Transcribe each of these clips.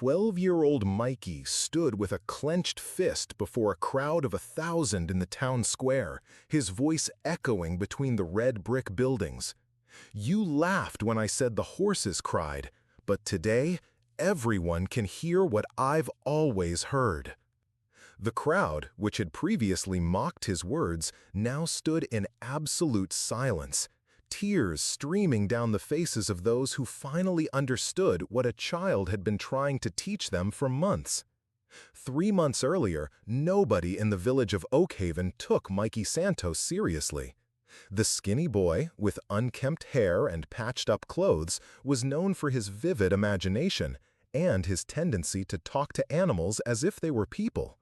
12-year-old Mikey stood with a clenched fist before a crowd of 1,000 in the town square, his voice echoing between the red brick buildings. "You laughed when I said the horses cried, but today, everyone can hear what I've always heard." The crowd, which had previously mocked his words, now stood in absolute silence, tears streaming down the faces of those who finally understood what a child had been trying to teach them for months. 3 months earlier, nobody in the village of Oakhaven took Mikey Santos seriously. The skinny boy, with unkempt hair and patched-up clothes, was known for his vivid imagination and his tendency to talk to animals as if they were people.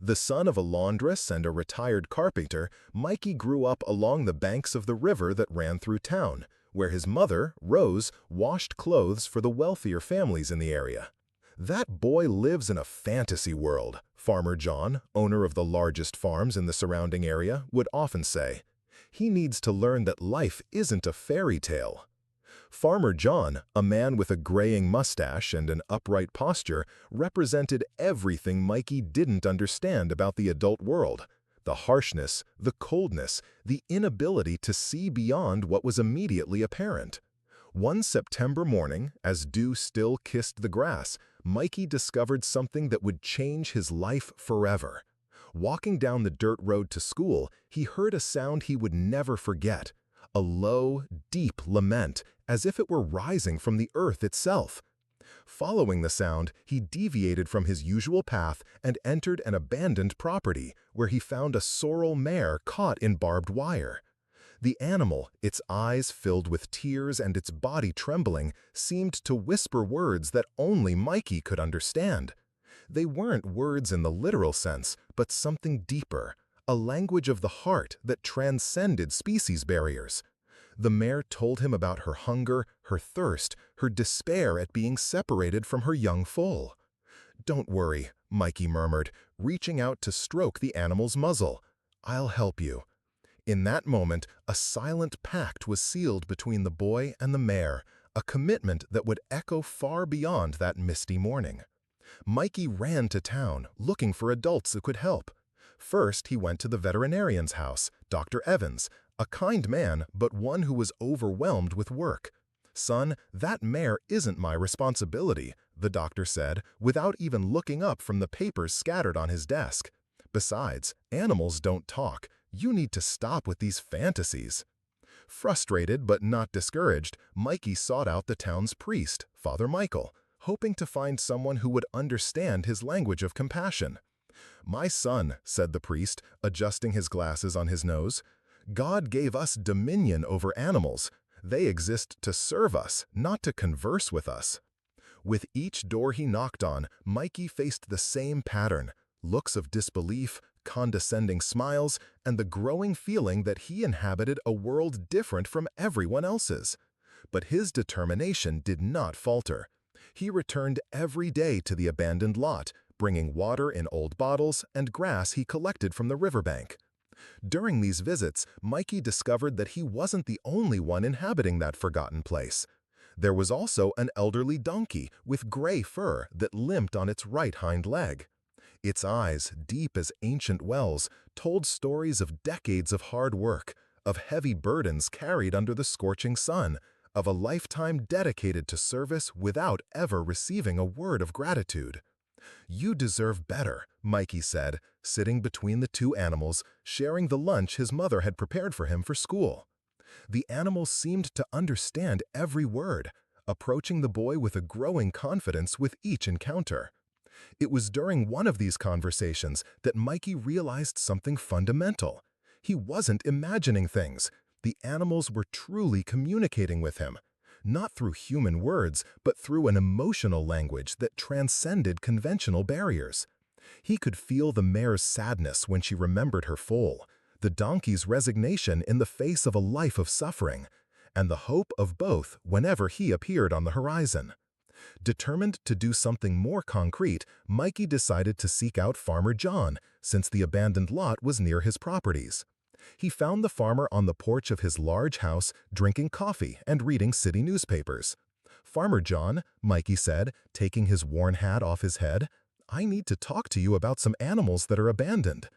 The son of a laundress and a retired carpenter, Mikey grew up along the banks of the river that ran through town, where his mother, Rose, washed clothes for the wealthier families in the area. "That boy lives in a fantasy world," Farmer John, owner of the largest farms in the surrounding area, would often say. "He needs to learn that life isn't a fairy tale." Farmer John, a man with a graying mustache and an upright posture, represented everything Mikey didn't understand about the adult world: the harshness, the coldness, the inability to see beyond what was immediately apparent. One September morning, as dew still kissed the grass, Mikey discovered something that would change his life forever. Walking down the dirt road to school, he heard a sound he would never forget: a low, deep lament, as if it were rising from the earth itself. Following the sound, he deviated from his usual path and entered an abandoned property, where he found a sorrel mare caught in barbed wire. The animal, its eyes filled with tears and its body trembling, seemed to whisper words that only Mikey could understand. They weren't words in the literal sense, but something deeper, a language of the heart that transcended species barriers. The mare told him about her hunger, her thirst, her despair at being separated from her young foal. "Don't worry," Mikey murmured, reaching out to stroke the animal's muzzle. "I'll help you." In that moment, a silent pact was sealed between the boy and the mare, a commitment that would echo far beyond that misty morning. Mikey ran to town, looking for adults who could help. First, he went to the veterinarian's house, Dr. Evans, a kind man, but one who was overwhelmed with work. "Son, that mare isn't my responsibility," the doctor said, without even looking up from the papers scattered on his desk. "Besides, animals don't talk. You need to stop with these fantasies." Frustrated but not discouraged, Mikey sought out the town's priest, Father Michael, hoping to find someone who would understand his language of compassion. "My son," said the priest, adjusting his glasses on his nose, "God gave us dominion over animals. They exist to serve us, not to converse with us." With each door he knocked on, Mikey faced the same pattern: looks of disbelief, condescending smiles, and the growing feeling that he inhabited a world different from everyone else's. But his determination did not falter. He returned every day to the abandoned lot, bringing water in old bottles and grass he collected from the riverbank. During these visits, Mikey discovered that he wasn't the only one inhabiting that forgotten place. There was also an elderly donkey with gray fur that limped on its right hind leg. Its eyes, deep as ancient wells, told stories of decades of hard work, of heavy burdens carried under the scorching sun, of a lifetime dedicated to service without ever receiving a word of gratitude. "You deserve better," Mikey said, sitting between the two animals, sharing the lunch his mother had prepared for him for school. The animals seemed to understand every word, approaching the boy with a growing confidence with each encounter. It was during one of these conversations that Mikey realized something fundamental. He wasn't imagining things. The animals were truly communicating with him, not through human words, but through an emotional language that transcended conventional barriers. He could feel the mare's sadness when she remembered her foal, the donkey's resignation in the face of a life of suffering, and the hope of both whenever he appeared on the horizon. Determined to do something more concrete, Mikey decided to seek out Farmer John, since the abandoned lot was near his properties. He found the farmer on the porch of his large house, drinking coffee and reading city newspapers. "Farmer John," Mikey said, taking his worn hat off his head, "I need to talk to you about some animals that are abandoned."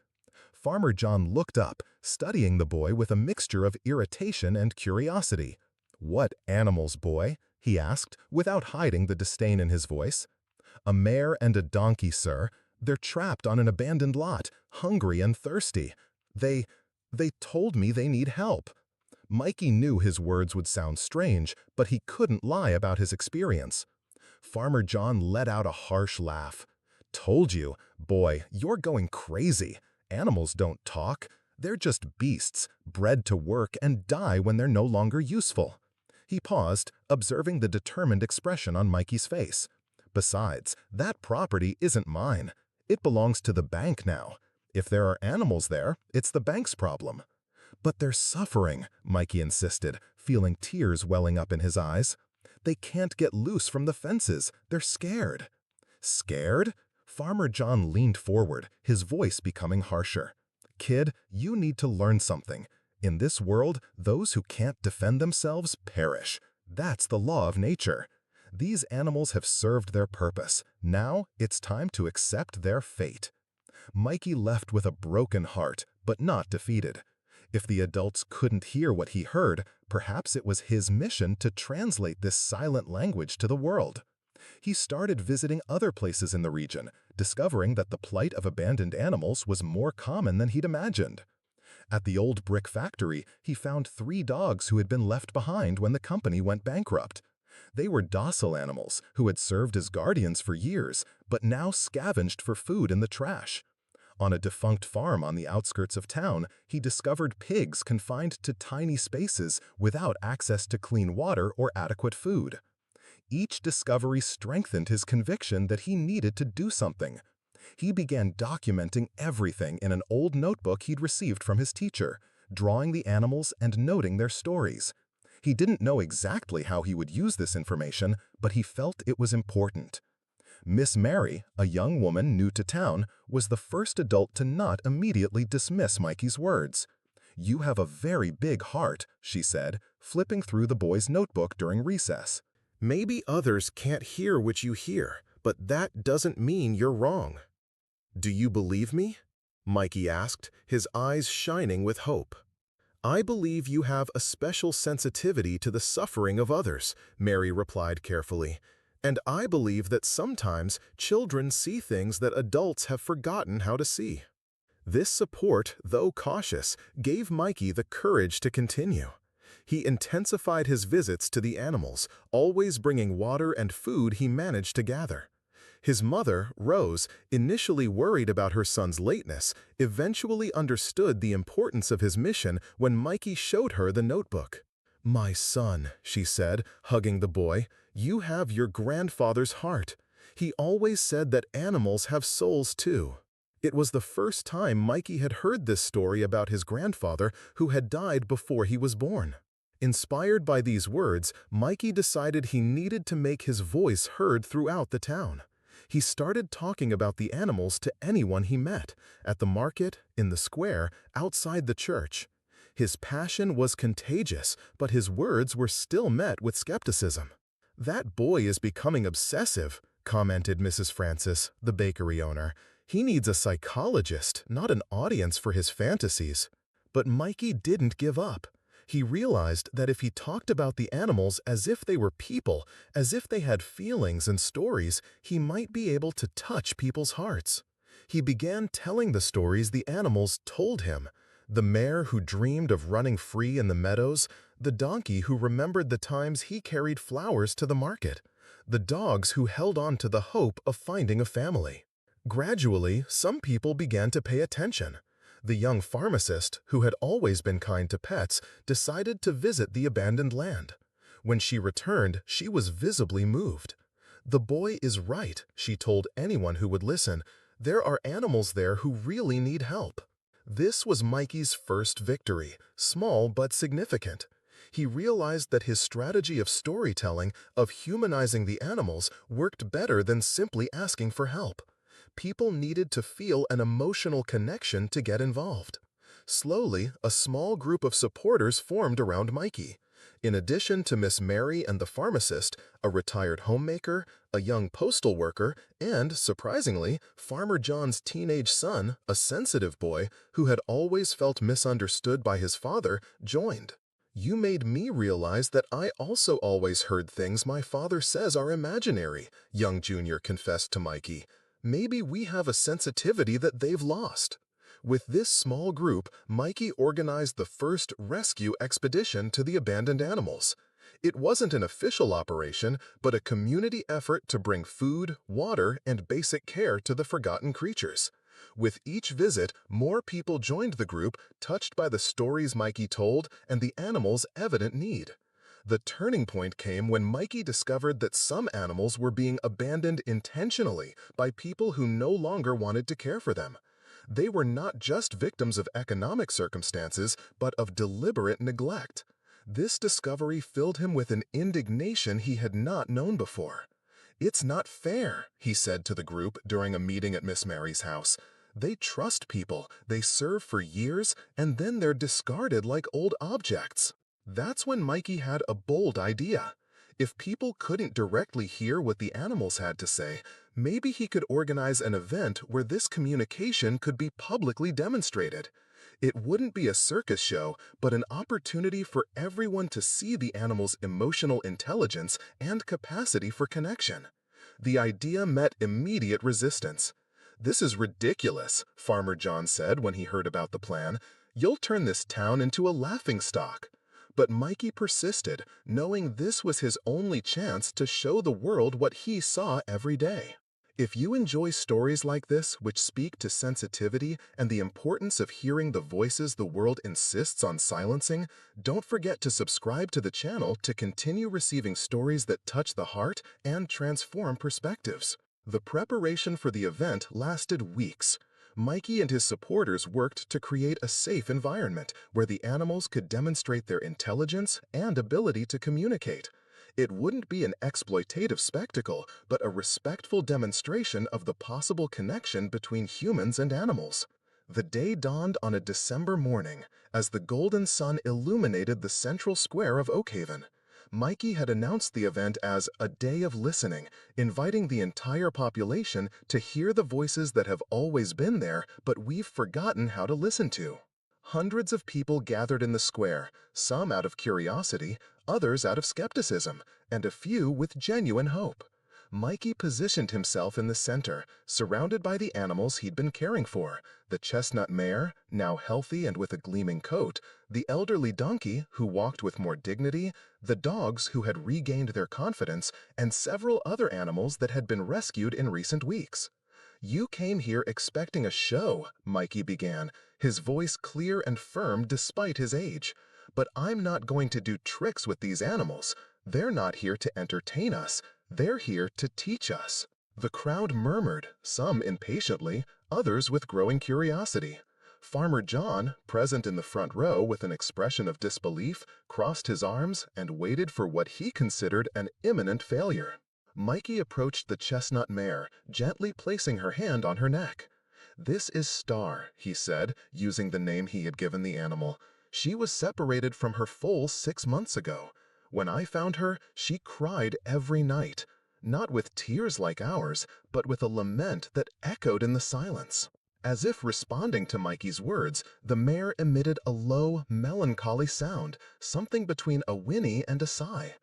Farmer John looked up, studying the boy with a mixture of irritation and curiosity. "What animals, boy?" he asked, without hiding the disdain in his voice. "A mare and a donkey, sir. They're trapped on an abandoned lot, hungry and thirsty. They told me they need help." Mikey knew his words would sound strange, but he couldn't lie about his experience. Farmer John let out a harsh laugh. "Told you, boy, you're going crazy. Animals don't talk. They're just beasts, bred to work and die when they're no longer useful." He paused, observing the determined expression on Mikey's face. "Besides, that property isn't mine. It belongs to the bank now. If there are animals there, it's the bank's problem." "But they're suffering," Mikey insisted, feeling tears welling up in his eyes. "They can't get loose from the fences. They're scared." "Scared?" Farmer John leaned forward, his voice becoming harsher. "Kid, you need to learn something. In this world, those who can't defend themselves perish. That's the law of nature. These animals have served their purpose. Now it's time to accept their fate." Mikey left with a broken heart, but not defeated. If the adults couldn't hear what he heard, perhaps it was his mission to translate this silent language to the world. He started visiting other places in the region, discovering that the plight of abandoned animals was more common than he'd imagined. At the old brick factory, he found 3 dogs who had been left behind when the company went bankrupt. They were docile animals who had served as guardians for years, but now scavenged for food in the trash. On a defunct farm on the outskirts of town, he discovered pigs confined to tiny spaces without access to clean water or adequate food. Each discovery strengthened his conviction that he needed to do something. He began documenting everything in an old notebook he'd received from his teacher, drawing the animals and noting their stories. He didn't know exactly how he would use this information, but he felt it was important. Miss Mary, a young woman new to town, was the first adult to not immediately dismiss Mikey's words. "You have a very big heart," she said, flipping through the boy's notebook during recess. "Maybe others can't hear what you hear, but that doesn't mean you're wrong." "Do you believe me?" Mikey asked, his eyes shining with hope. "I believe you have a special sensitivity to the suffering of others," Mary replied carefully. "And I believe that sometimes children see things that adults have forgotten how to see." This support, though cautious, gave Mikey the courage to continue. He intensified his visits to the animals, always bringing water and food he managed to gather. His mother, Rose, initially worried about her son's lateness, eventually understood the importance of his mission when Mikey showed her the notebook. "My son," she said, hugging the boy, "you have your grandfather's heart. He always said that animals have souls too." It was the first time Mikey had heard this story about his grandfather who had died before he was born. Inspired by these words, Mikey decided he needed to make his voice heard throughout the town. He started talking about the animals to anyone he met, at the market, in the square, outside the church. His passion was contagious, but his words were still met with skepticism. "That boy is becoming obsessive," commented Mrs. Francis, the bakery owner. "He needs a psychologist, not an audience for his fantasies." But Mikey didn't give up. He realized that if he talked about the animals as if they were people, as if they had feelings and stories, he might be able to touch people's hearts. He began telling the stories the animals told him. The mare who dreamed of running free in the meadows, the donkey who remembered the times he carried flowers to the market, the dogs who held on to the hope of finding a family. Gradually, some people began to pay attention. The young pharmacist, who had always been kind to pets, decided to visit the abandoned land. When she returned, she was visibly moved. "The boy is right," she told anyone who would listen. "There are animals there who really need help." This was Mikey's first victory, small but significant. He realized that his strategy of storytelling, of humanizing the animals, worked better than simply asking for help. People needed to feel an emotional connection to get involved. Slowly, a small group of supporters formed around Mikey. In addition to Miss Mary and the pharmacist, a retired homemaker, a young postal worker, and, surprisingly, Farmer John's teenage son, a sensitive boy who had always felt misunderstood by his father, joined. "You made me realize that I also always heard things my father says are imaginary," young Junior confessed to Mikey. "Maybe we have a sensitivity that they've lost." With this small group, Mikey organized the first rescue expedition to the abandoned animals. It wasn't an official operation, but a community effort to bring food, water, and basic care to the forgotten creatures. With each visit, more people joined the group, touched by the stories Mikey told and the animals' evident need. The turning point came when Mikey discovered that some animals were being abandoned intentionally by people who no longer wanted to care for them. They were not just victims of economic circumstances, but of deliberate neglect. This discovery filled him with an indignation he had not known before. "It's not fair," he said to the group during a meeting at Miss Mary's house. "They trust people, they serve for years, and then they're discarded like old objects." That's when Mikey had a bold idea. If people couldn't directly hear what the animals had to say, maybe he could organize an event where this communication could be publicly demonstrated. It wouldn't be a circus show, but an opportunity for everyone to see the animals' emotional intelligence and capacity for connection. The idea met immediate resistance. "This is ridiculous," Farmer John said when he heard about the plan. "You'll turn this town into a laughingstock." But Mikey persisted, knowing this was his only chance to show the world what he saw every day. If you enjoy stories like this, which speak to sensitivity and the importance of hearing the voices the world insists on silencing, don't forget to subscribe to the channel to continue receiving stories that touch the heart and transform perspectives. The preparation for the event lasted weeks. Mikey and his supporters worked to create a safe environment where the animals could demonstrate their intelligence and ability to communicate. It wouldn't be an exploitative spectacle, but a respectful demonstration of the possible connection between humans and animals. The day dawned on a December morning as the golden sun illuminated the central square of Oakhaven. Mikey had announced the event as a day of listening, inviting the entire population to hear the voices that have always been there, but we've forgotten how to listen to. Hundreds of people gathered in the square, some out of curiosity, others out of skepticism, and a few with genuine hope. Mikey positioned himself in the center, surrounded by the animals he'd been caring for: the chestnut mare, now healthy and with a gleaming coat, the elderly donkey, who walked with more dignity, the dogs who had regained their confidence, and several other animals that had been rescued in recent weeks. "You came here expecting a show," Mikey began, his voice clear and firm despite his age. "But I'm not going to do tricks with these animals. They're not here to entertain us. They're here to teach us." The crowd murmured, some impatiently, others with growing curiosity. Farmer John, present in the front row with an expression of disbelief, crossed his arms and waited for what he considered an imminent failure. Mikey approached the chestnut mare, gently placing her hand on her neck. "This is Star," he said, using the name he had given the animal. "She was separated from her foal 6 months ago. When I found her, she cried every night, not with tears like ours, but with a lament that echoed in the silence." As if responding to Mikey's words, the mare emitted a low, melancholy sound, something between a whinny and a sigh.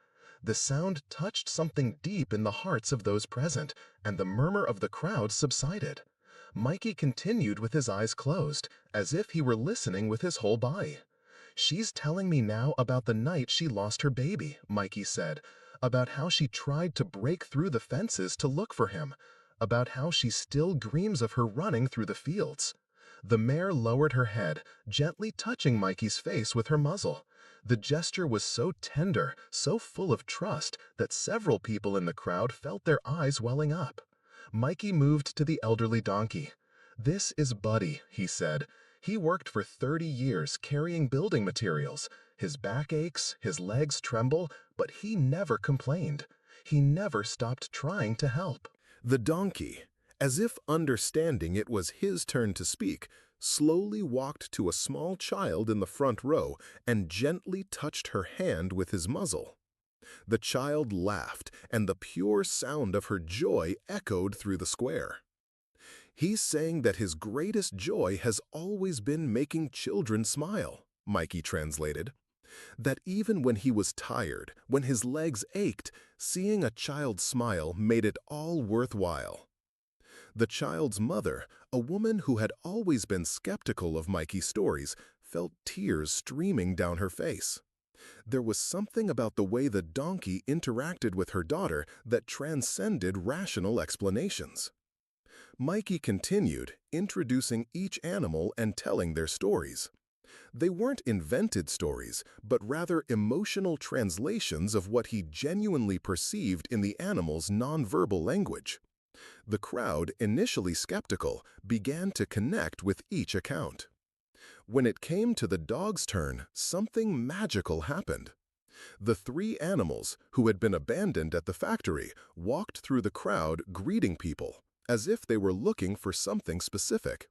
The sound touched something deep in the hearts of those present, and the murmur of the crowd subsided. Mikey continued with his eyes closed, as if he were listening with his whole body. "She's telling me now about the night she lost her baby," Mikey said, "about how she tried to break through the fences to look for him, about how she still dreams of her running through the fields." The mare lowered her head, gently touching Mikey's face with her muzzle. The gesture was so tender, so full of trust, that several people in the crowd felt their eyes welling up. Mikey moved to the elderly donkey. "This is Buddy," he said. "He worked for 30 years carrying building materials. His back aches, his legs tremble, but he never complained. He never stopped trying to help." The donkey, as if understanding it was his turn to speak, slowly walked to a small child in the front row and gently touched her hand with his muzzle. The child laughed, and the pure sound of her joy echoed through the square. "He's saying that his greatest joy has always been making children smile," Mikey translated. That even when he was tired, when his legs ached, seeing a child smile made it all worthwhile. The child's mother, a woman who had always been skeptical of Mikey's stories, felt tears streaming down her face. There was something about the way the donkey interacted with her daughter that transcended rational explanations. Mikey continued, introducing each animal and telling their stories. They weren't invented stories, but rather emotional translations of what he genuinely perceived in the animal's nonverbal language. The crowd, initially skeptical, began to connect with each account. When it came to the dog's turn, something magical happened. The three animals, who had been abandoned at the factory, walked through the crowd greeting people, as if they were looking for something specific.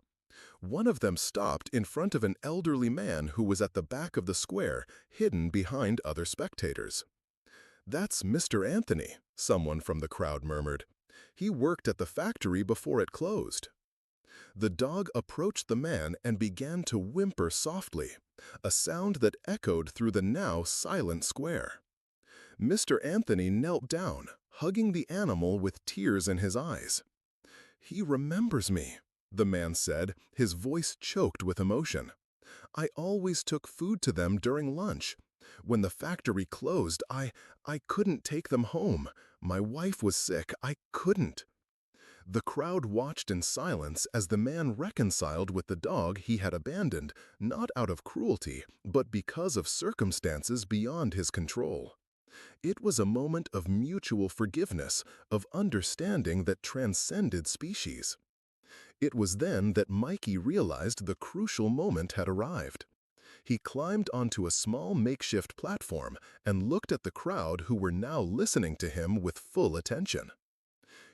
One of them stopped in front of an elderly man who was at the back of the square, hidden behind other spectators. "That's Mr. Anthony," someone from the crowd murmured. "He worked at the factory before it closed." The dog approached the man and began to whimper softly, a sound that echoed through the now silent square. Mr. Anthony knelt down, hugging the animal with tears in his eyes. "He remembers me," the man said, his voice choked with emotion. "I always took food to them during lunch. When the factory closed, I couldn't take them home. My wife was sick. I couldn't." The crowd watched in silence as the man reconciled with the dog he had abandoned, not out of cruelty, but because of circumstances beyond his control. It was a moment of mutual forgiveness, of understanding that transcended species. It was then that Mikey realized the crucial moment had arrived. He climbed onto a small makeshift platform and looked at the crowd who were now listening to him with full attention.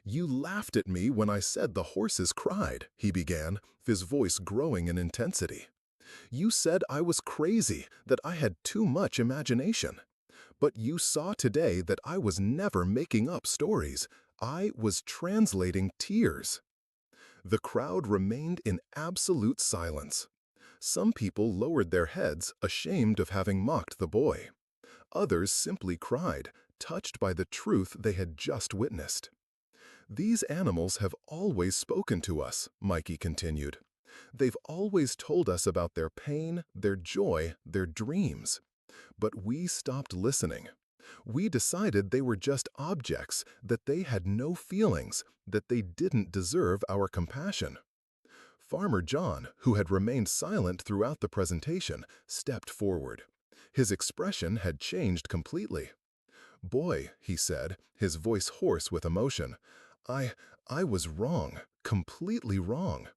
"You laughed at me when I said the horses cried," he began, his voice growing in intensity. "You said I was crazy, that I had too much imagination. But you saw today that I was never making up stories. I was translating tears." The crowd remained in absolute silence. Some people lowered their heads, ashamed of having mocked the boy. Others simply cried, touched by the truth they had just witnessed. "These animals have always spoken to us," Mikey continued. "They've always told us about their pain, their joy, their dreams. But we stopped listening. We decided they were just objects, that they had no feelings, that they didn't deserve our compassion." Farmer John, who had remained silent throughout the presentation, stepped forward. His expression had changed completely. "Boy," he said, his voice hoarse with emotion, I was wrong, completely wrong."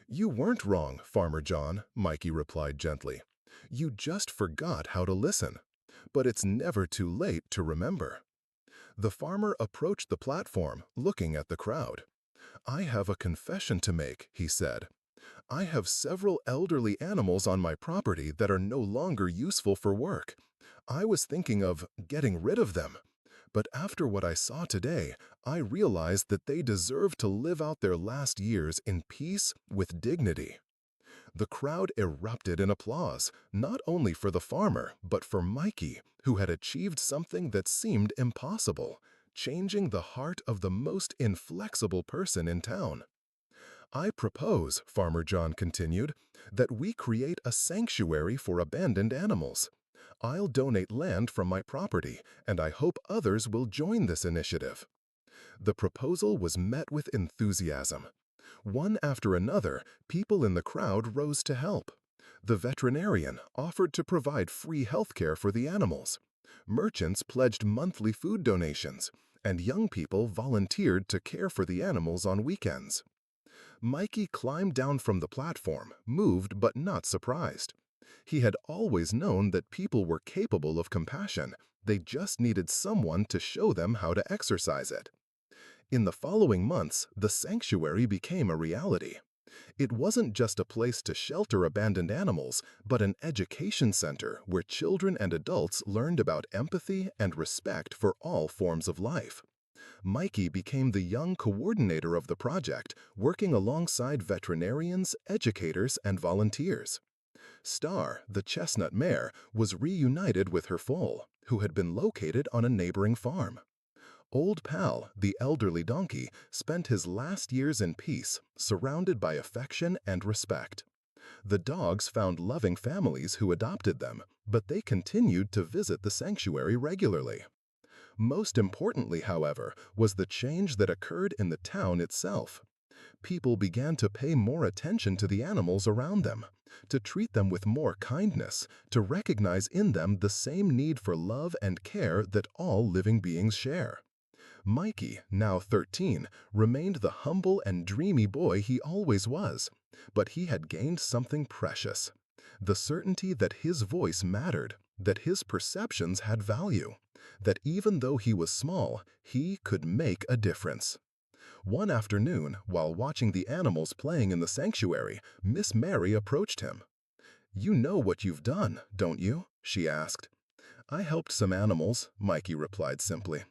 "You weren't wrong, Farmer John," Mikey replied gently. "You just forgot how to listen. But it's never too late to remember." The farmer approached the platform, looking at the crowd. "I have a confession to make," he said. "I have several elderly animals on my property that are no longer useful for work. I was thinking of getting rid of them. But after what I saw today, I realized that they deserve to live out their last years in peace with dignity." The crowd erupted in applause, not only for the farmer, but for Mikey, who had achieved something that seemed impossible, changing the heart of the most inflexible person in town. "I propose," Farmer John continued, "that we create a sanctuary for abandoned animals. I'll donate land from my property, and I hope others will join this initiative." The proposal was met with enthusiasm. One after another, people in the crowd rose to help. The veterinarian offered to provide free health care for the animals. Merchants pledged monthly food donations, and young people volunteered to care for the animals on weekends. Mikey climbed down from the platform, moved but not surprised. He had always known that people were capable of compassion. They just needed someone to show them how to exercise it. In the following months, the sanctuary became a reality. It wasn't just a place to shelter abandoned animals, but an education center where children and adults learned about empathy and respect for all forms of life. Mikey became the young coordinator of the project, working alongside veterinarians, educators, and volunteers. Star, the chestnut mare, was reunited with her foal, who had been located on a neighboring farm. Old Pal, the elderly donkey, spent his last years in peace, surrounded by affection and respect. The dogs found loving families who adopted them, but they continued to visit the sanctuary regularly. Most importantly, however, was the change that occurred in the town itself. People began to pay more attention to the animals around them, to treat them with more kindness, to recognize in them the same need for love and care that all living beings share. Mikey, now 13, remained the humble and dreamy boy he always was, but he had gained something precious: the certainty that his voice mattered, that his perceptions had value, that even though he was small, he could make a difference. One afternoon, while watching the animals playing in the sanctuary, Miss Mary approached him. "You know what you've done, don't you?" she asked. "I helped some animals," Mikey replied simply.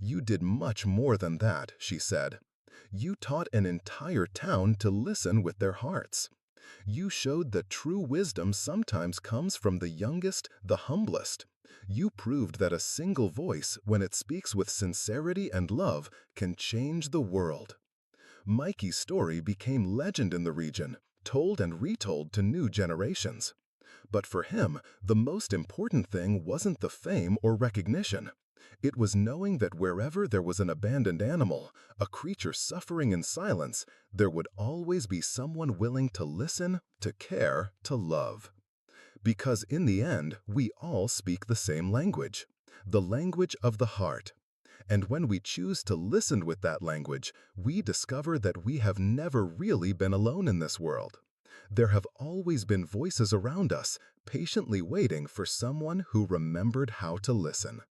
"You did much more than that," she said. "You taught an entire town to listen with their hearts. You showed that true wisdom sometimes comes from the youngest, the humblest. You proved that a single voice, when it speaks with sincerity and love, can change the world." Mikey's story became legend in the region, told and retold to new generations. But for him, the most important thing wasn't the fame or recognition. It was knowing that wherever there was an abandoned animal, a creature suffering in silence, there would always be someone willing to listen, to care, to love. Because in the end, we all speak the same language, the language of the heart. And when we choose to listen with that language, we discover that we have never really been alone in this world. There have always been voices around us, patiently waiting for someone who remembered how to listen.